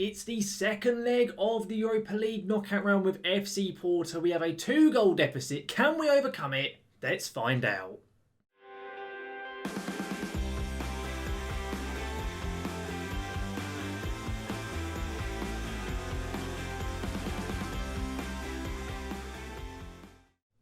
It's the second leg of the Europa League knockout round with FC Porto. We have a 2-goal deficit. Can we overcome it? Let's find out.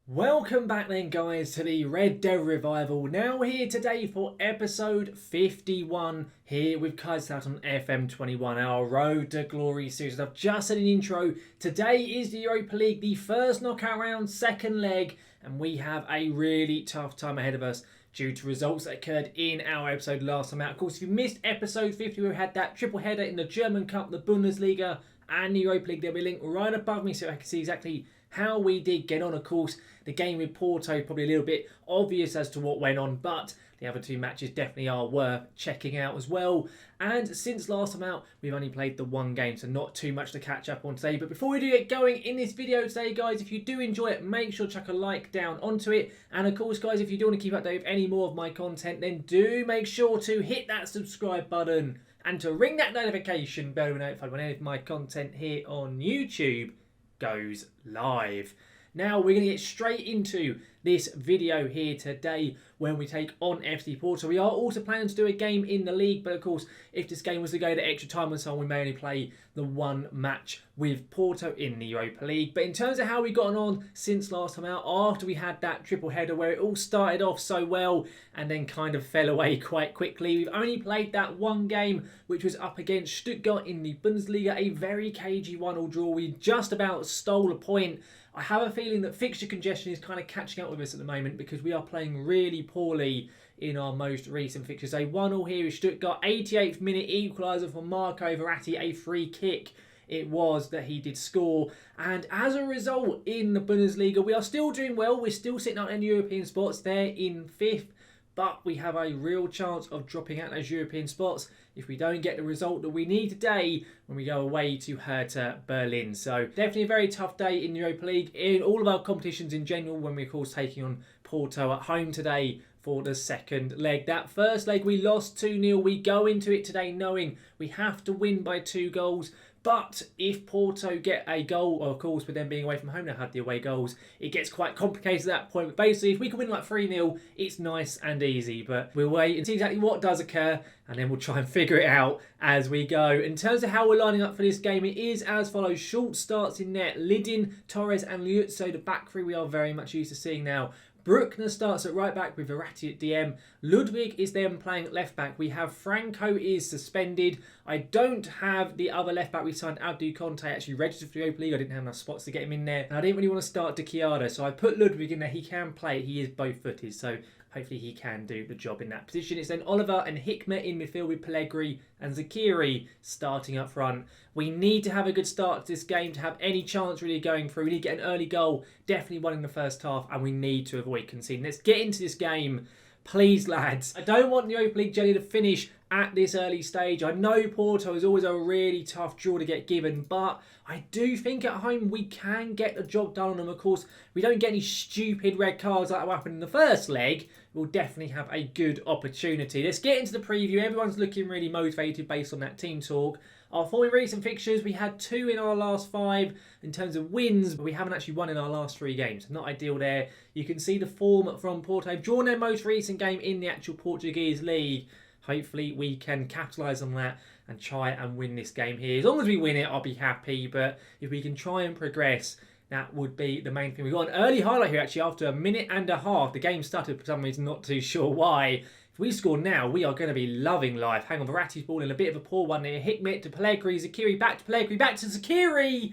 Welcome back then guys to the Red Devil Revival. Now here today for episode 51 here with Kaiserslautern FM21, our Road to Glory series. I've just said in the intro, today is the Europa League, the first knockout round, second leg, and we have a really tough time ahead of us due to results that occurred in our episode last time out. Of course, if you missed episode 50, we had that triple header in the German Cup, the Bundesliga and the Europa League. There'll be a link right above me so I can see exactly how we did get on. Of course, the game with Porto probably a little bit obvious as to what went on, but the other two matches definitely are worth checking out as well. And since last time out, we've only played the one game, so not too much to catch up on today. But before we do get going in this video today, guys, if you do enjoy it, make sure to chuck a like down onto it. And of course, guys, if you do want to keep updated with any more of my content, then do make sure to hit that subscribe button and to ring that notification bell to be notified when any of my content here on YouTube goes live. Now we're going to get straight into this video here today when we take on FC Porto. We are also planning to do a game in the league, but of course if this game was to go to extra time and so on, we may only play the one match with Porto in the Europa League. But in terms of how we've gotten on since last time out, after we had that triple header where it all started off so well and then kind of fell away quite quickly, we've only played that one game which was up against Stuttgart in the Bundesliga, a very cagey 1-1 draw. We just about stole a point. I have a feeling that fixture congestion is kind of catching up with us at the moment because we are playing really poorly in our most recent fixtures. A 1-1 here with Stuttgart, 88th minute equaliser for Marco Verratti, a free kick it was that he did score. And as a result, in the Bundesliga, we are still doing well. We're still sitting out in European spots. They're in 5th. But we have a real chance of dropping out those European spots if we don't get the result that we need today when we go away to Hertha Berlin. So definitely a very tough day in the Europa League, in all of our competitions in general, when we're of course taking on Porto at home today for the second leg. That first leg we lost 2-0. We go into it today knowing we have to win by 2 goals. But if Porto get a goal, of course, with them being away from home, now had the away goals, it gets quite complicated at that point. But basically, if we can win like 3-0, it's nice and easy. But we'll wait and see exactly what does occur, and then we'll try and figure it out as we go. In terms of how we're lining up for this game, it is as follows. Schultz starts in net. Lidin, Torres and Liuzzo, the back three we are very much used to seeing now. Bruckner starts at right back with Verratti at DM. Ludwig is then playing at left back. We have Franco is suspended. I don't have the other left back we signed, Abdu Conte, actually registered for the Europa League. I didn't have enough spots to get him in there. And I didn't really want to start De Chiara, so I put Ludwig in there. He can play. He is both-footed, so hopefully he can do the job in that position. It's then Oliver and Hikmet in midfield with Pellegrini and Zakiri starting up front. We need to have a good start to this game to have any chance really going through. We need to get an early goal, definitely one in the first half, and we need to avoid conceding. Let's get into this game, please, lads. I don't want the Europa League jelly to finish at this early stage. I know Porto is always a really tough draw to get given, but I do think at home we can get the job done on them. Of course, we don't get any stupid red cards like what happened in the first leg. We'll definitely have a good opportunity. Let's get into the preview. Everyone's looking really motivated based on that team talk. Our 4 recent fixtures, we had 2 in our last 5 in terms of wins, but we haven't actually won in our last 3 games. Not ideal there. You can see the form from Porto. Drawn their most recent game in the actual Portuguese league. Hopefully we can capitalise on that and try and win this game here. As long as we win it, I'll be happy. But if we can try and progress, that would be the main thing. We got an early highlight here actually after 1.5 minutes. The game started for some reason, not too sure why. If we score now, we are going to be loving life. Hang on, Verratti's ball in a bit of a poor one here. Hikmet to Pellegrini, Zakiri back to Pellegrini, back to Zakiri.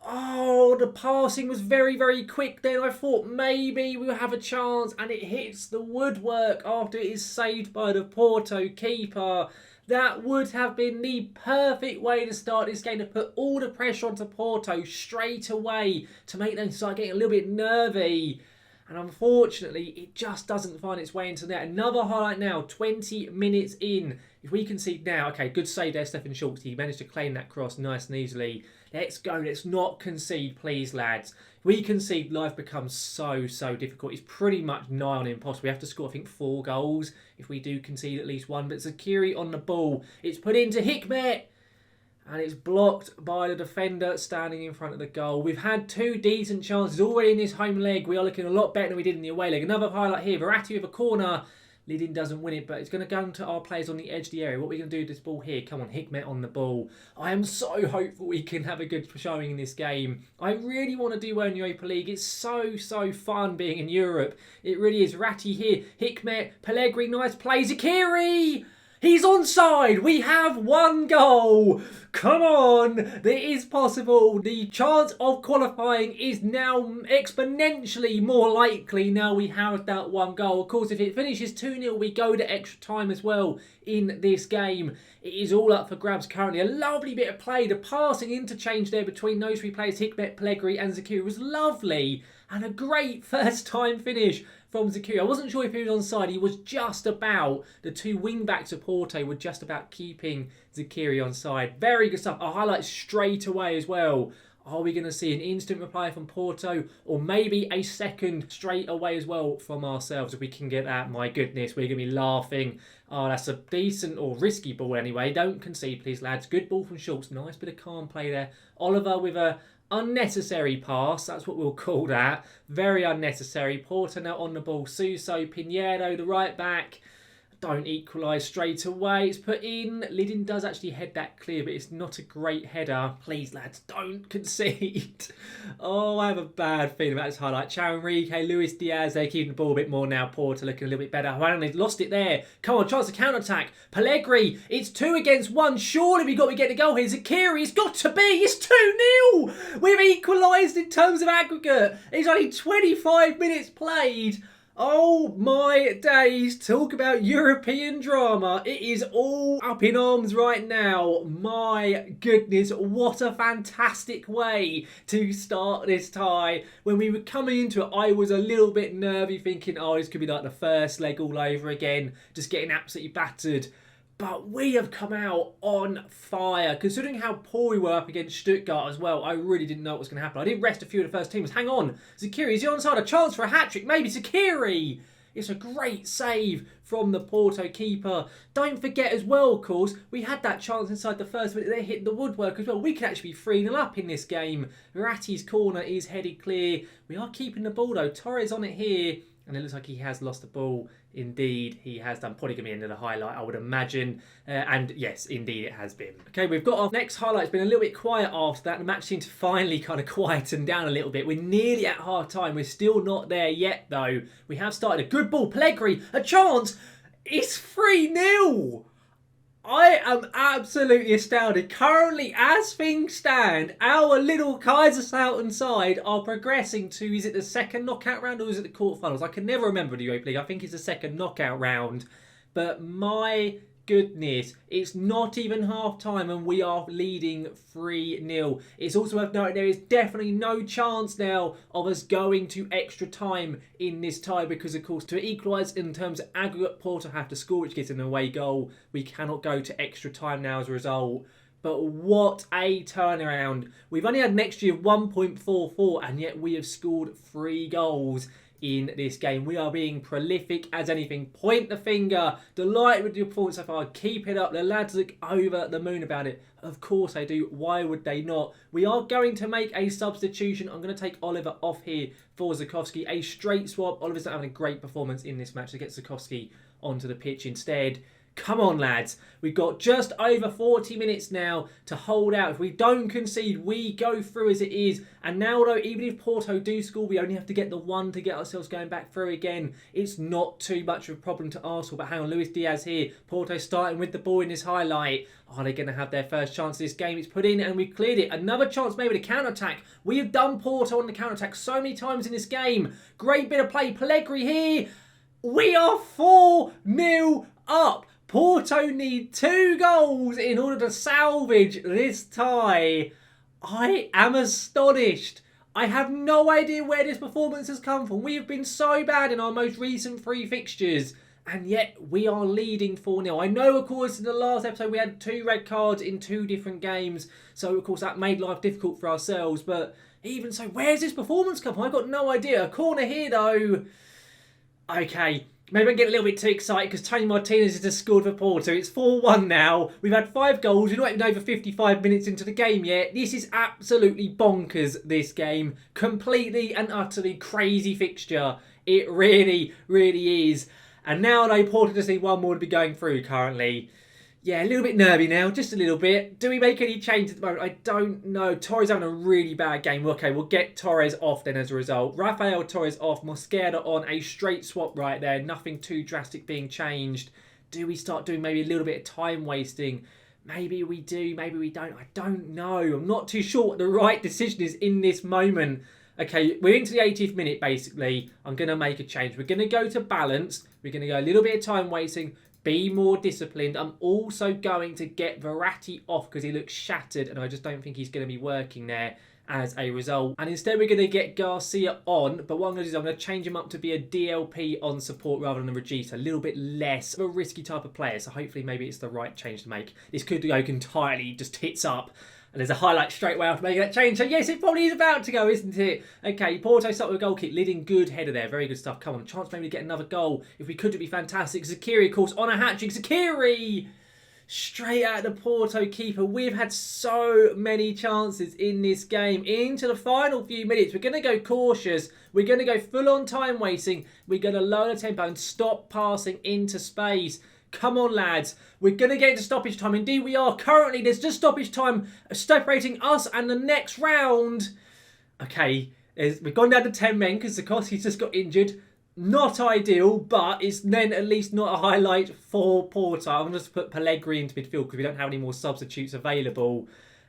Oh, the passing was very, very quick then. I thought maybe we'll have a chance, and it hits the woodwork after it is saved by the Porto keeper. That would have been the perfect way to start this game, to put all the pressure onto Porto straight away, to make them start getting a little bit nervy. And unfortunately, it just doesn't find its way into net. Another highlight now, 20 minutes in. If we concede now, okay, good save there, Stefan Schultz. He managed to claim that cross nice and easily. Let's go. Let's not concede, please, lads. If we concede, life becomes so difficult. It's pretty much nigh on impossible. We have to score, I think, 4 goals if we do concede at least 1. But Zakiri on the ball. It's put into Hikmet. And it's blocked by the defender standing in front of the goal. We've had 2 decent chances already in this home leg. We are looking a lot better than we did in the away leg. Another highlight here. Verratti with a corner. Lidin doesn't win it, but it's going to go into our players on the edge of the area. What are we going to do with this ball here? Come on, Hikmet on the ball. I am so hopeful we can have a good showing in this game. I really want to do well in Europa League. It's so fun being in Europe. It really is. Verratti here. Hikmet, Pellegrini, nice play. Zakiri! He's onside. We have 1 goal. Come on. It is possible. The chance of qualifying is now exponentially more likely now we have that 1 goal. Of course, if it finishes 2-0, we go to extra time as well in this game. It is all up for grabs currently. A lovely bit of play. The passing interchange there between those 3 players, Hikmet, Pellegrini and Zakiri, was lovely. And a great first time finish from Zakiri. I wasn't sure if he was onside. He was just about. The 2 wing-backs of Porto were just about keeping Zakiri onside. Very good stuff. A highlight straight away as well. Are we going to see an instant reply from Porto or maybe a second straight away as well from ourselves? If we can get that, my goodness, we're going to be laughing. Oh, that's a decent or risky ball anyway. Don't concede, please, lads. Good ball from Schultz. Nice bit of calm play there. Oliver with a unnecessary pass, that's what we'll call that. Very unnecessary. Porto now on the ball. Suso, Pinheiro, the right back. Don't equalise straight away. It's put in. Lidin does actually head that clear, but it's not a great header. Please, lads, don't concede. Oh, I have a bad feeling about this highlight. Chao Enrique, Luis Diaz, they're keeping the ball a bit more now. Porto looking a little bit better. Well, they've lost it there. Come on, chance to counter-attack. Pellegrini, it's 2 against 1. Surely we've got to get the goal here. Zakiri, it's got to be. It's 2-0. We've equalised in terms of aggregate. It's only 25 minutes played. Oh my days, talk about European drama. It is all up in arms right now. My goodness, what a fantastic way to start this tie. When we were coming into it, I was a little bit nervy thinking, oh, this could be like the first leg all over again, just getting absolutely battered. But we have come out on fire. Considering how poor we were up against Stuttgart as well, I really didn't know what was going to happen. I did rest a few of the first teamers. Hang on. Zakiri, is he onside? A chance for a hat-trick? Maybe Zakiri. It's a great save from the Porto keeper. Don't forget as well, of course, we had that chance inside the first minute. They hit the woodwork as well. We could actually be 3-0 up in this game. Verratti's corner is headed clear. We are keeping the ball though. Torres on it here. And it looks like he has lost the ball. Indeed, he has done. Probably going to be the end of the highlight, I would imagine. And yes, indeed, it has been. Okay, we've got our next highlight. It's been a little bit quiet after that. The match seemed to finally kind of quieten down a little bit. We're nearly at half-time. We're still not there yet, though. We have started a good ball. Pellegrini, a chance. It's 3-0. I am absolutely astounded. Currently, as things stand, our little Kaiserslautern side are progressing to, is it the second knockout round or is it the quarterfinals? I can never remember the Europa League. I think it's the second knockout round. But my goodness, it's not even half time and we are leading 3-0. It's also worth noting there is definitely no chance now of us going to extra time in this tie because, of course, to equalise in terms of aggregate, Porto have to score, which gets an away goal. We cannot go to extra time now as a result. But what a turnaround. We've only had an XG of 1.44 and yet we have scored 3 goals in this game. We are being prolific as anything. Point the finger. Delighted with your performance so far. Keep it up. The lads look over the moon about it. Of course they do. Why would they not? We are going to make a substitution. I'm going to take Oliver off here for Zakowski. A straight swap. Oliver's not having a great performance in this match to get Zakowski onto the pitch instead. Come on, lads. We've got just over 40 minutes now to hold out. If we don't concede, we go through as it is. And now, though, even if Porto do score, we only have to get the 1 to get ourselves going back through again. It's not too much of a problem to Arsenal. But hang on, Luis Diaz here. Porto starting with the ball in this highlight. Are they going to have their first chance of this game? It's put in and we've cleared it. Another chance maybe to counter-attack. We have done Porto on the counter-attack so many times in this game. Great bit of play. Pellegrini here. We are 4-0 up. Porto need 2 goals in order to salvage this tie. I am astonished. I have no idea where this performance has come from. We have been so bad in our most recent 3 fixtures. And yet we are leading 4-0. I know, of course, in the last episode we had 2 red cards in 2 different games. So, of course, that made life difficult for ourselves. But even so, where's this performance come from? I've got no idea. A corner here, though. Okay. Maybe I get a little bit too excited because Tony Martinez has just scored for Porto. It's 4-1 now. We've had 5 goals. We're not even over 55 minutes into the game yet. This is absolutely bonkers, this game. Completely and utterly crazy fixture. It really, really is. And now though, Porto just need one more to be going through currently. Yeah, a little bit nervy now, just a little bit. Do we make any changes at the moment? I don't know. Torres having a really bad game. Okay, we'll get Torres off then as a result. Rafael Torres off. Mosquera on. A straight swap right there. Nothing too drastic being changed. Do we start doing maybe a little bit of time wasting? Maybe we do, maybe we don't. I don't know. I'm not too sure what the right decision is in this moment. Okay, we're into the 80th minute basically. I'm going to make a change. We're going to go to balance. We're going to go a little bit of time wasting. Be more disciplined. I'm also going to get Verratti off because he looks shattered and I just don't think he's going to be working there as a result. And instead we're going to get Garcia on, but what I'm going to do is I'm going to change him up to be a DLP on support rather than a Regista. A little bit less of a risky type of player, so hopefully maybe it's the right change to make. This could go entirely just hits up. And there's a highlight straight away after making that change. So yes, it probably is about to go, isn't it? Okay, Porto start with a goal kick. Leading good header there. Very good stuff. Come on, chance maybe to get another goal. If we could, it'd be fantastic. Zakiri, of course, on a hat-trick. Zakiri! Straight at the Porto keeper. We've had so many chances in this game. Into the final few minutes. We're going to go cautious. We're going to go full-on time wasting. We're going to lower the tempo and stop passing into space. Come on, lads. We're going to get into stoppage time. Indeed, we are. Currently, there's just stoppage time separating us and the next round. Okay, we've gone down to 10 men because Zakowski's just got injured. Not ideal, but it's then at least not a highlight for Porto. I'm going to put Pellegrini into midfield because we don't have any more substitutes available.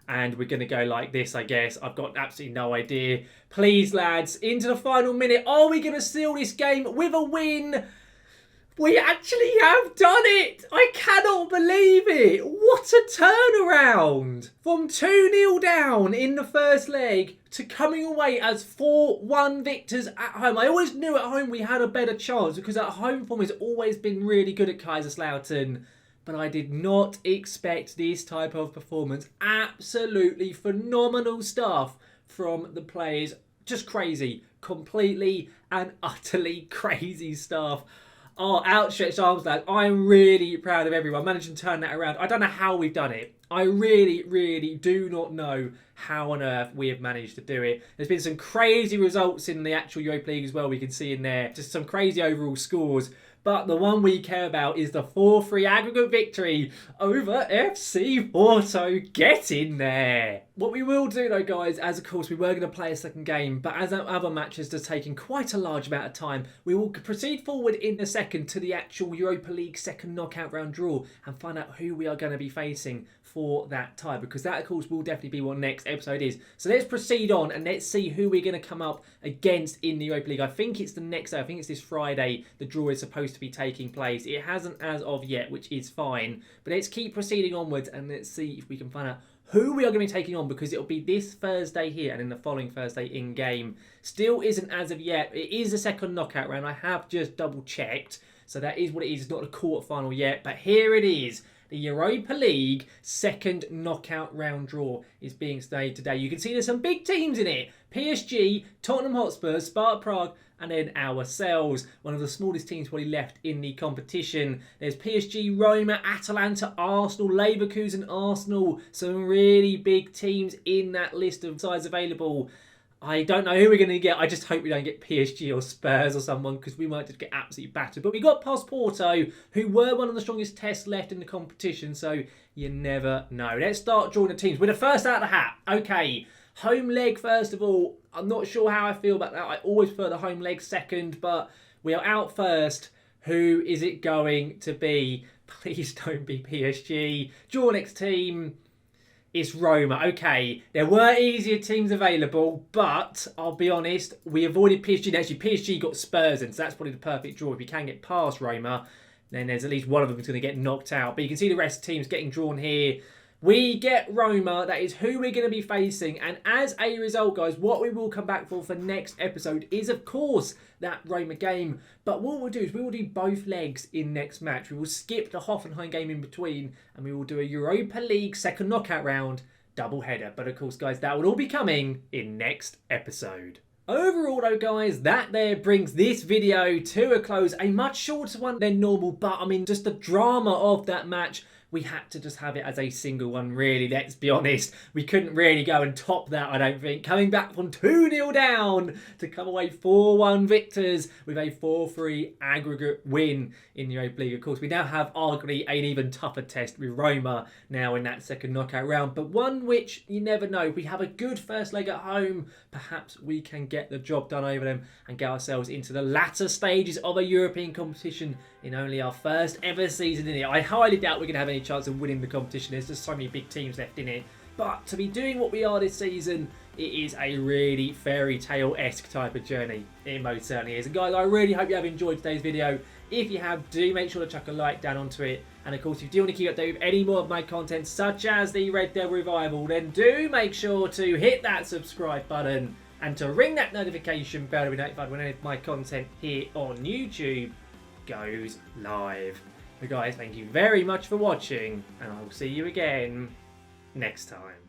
And we're going to go like this, I guess. I've got absolutely no idea. Please, lads, into the final minute. Are we going to seal this game with a win? We actually have done it! I cannot believe it! What a turnaround! From 2-0 down in the first leg to coming away as 4-1 victors at home. I always knew at home we had a better chance because at home form has always been really good at Kaiserslautern. But I did not expect this type of performance. Absolutely phenomenal stuff from the players. Just crazy. Completely and utterly crazy stuff. Oh, outstretched arms, lads. I'm really proud of everyone. Managing to turn that around. I don't know how we've done it. I really, really do not know how on earth we have managed to do it. There's been some crazy results in the actual Europa League as well, we can see in there. Just some crazy overall scores. But the one we care about is the 4-3 aggregate victory over FC Porto. Get in there. What we will do though, guys, as of course we were going to play a second game, but as our other matches have taken quite a large amount of time, we will proceed forward in a second to the actual Europa League second knockout round draw and find out who we are going to be facing for that tie, because that of course will definitely be what next episode is. So let's proceed on and let's see who we're going to come up against in the Europa League. I think it's the next day. I think it's this Friday the draw is supposed to be taking place. It hasn't as of yet, which is fine, but let's keep proceeding onwards and let's see if we can find out who we are going to be taking on, because it'll be this Thursday here and then the following Thursday in game. Still isn't as of yet. It is the second knockout round. I have just double checked, so that is what it is. It's not a quarter final yet, but here it is. The Europa League second knockout round draw is being staged today. You can see there's some big teams in it. PSG, Tottenham Hotspur, Sparta Prague, and then ourselves. One of the smallest teams probably left in the competition. There's PSG, Roma, Atalanta, Arsenal, Leverkusen, Arsenal. Some really big teams in that list of sides available. I don't know who we're going to get. I just hope we don't get PSG or Spurs or someone, because we might just get absolutely battered. But we got past Porto, who were one of the strongest tests left in the competition, so you never know. Let's start drawing the teams. We're the first out of the hat. Okay, home leg first of all. I'm not sure how I feel about that. I always prefer the home leg second, but we are out first. Who is it going to be? Please don't be PSG. Draw next team. It's Roma. Okay, there were easier teams available, but I'll be honest, we avoided PSG. Actually, PSG got Spurs in, so that's probably the perfect draw. If you can get past Roma, then there's at least one of them who's going to get knocked out. But you can see the rest of the teams getting drawn here. We get Roma. That is who we're going to be facing. And as a result, guys, what we will come back for next episode is, of course, that Roma game. But what we'll do is we will do both legs in next match. We will skip the Hoffenheim game in between, and we will do a Europa League second knockout round double header. But of course, guys, that will all be coming in next episode. Overall though guys, that there brings this video to a close. A much shorter one than normal, but I mean just the drama of that match. We had to just have it as a single one, really, let's be honest. We couldn't really go and top that, I don't think. Coming back from 2-0 down to come away 4-1 victors with a 4-3 aggregate win in the Europa League. Of course, we now have arguably an even tougher test with Roma now in that second knockout round, but one which you never know. We have a good first leg at home. Perhaps we can get the job done over them and get ourselves into the latter stages of a European competition in only our first ever season in it. I highly doubt we're going to have any chance of winning the competition. There's just so many big teams left in it. But to be doing what we are this season, it is a really fairy tale-esque type of journey. It most certainly is. And guys, I really hope you have enjoyed today's video. If you have, do make sure to chuck a like down onto it. And of course, if you do want to keep updated with any more of my content, such as the Red Devil Revival, then do make sure to hit that subscribe button and to ring that notification bell to be notified when any of my content here on YouTube goes live. So guys, thank you very much for watching, and I will see you again next time.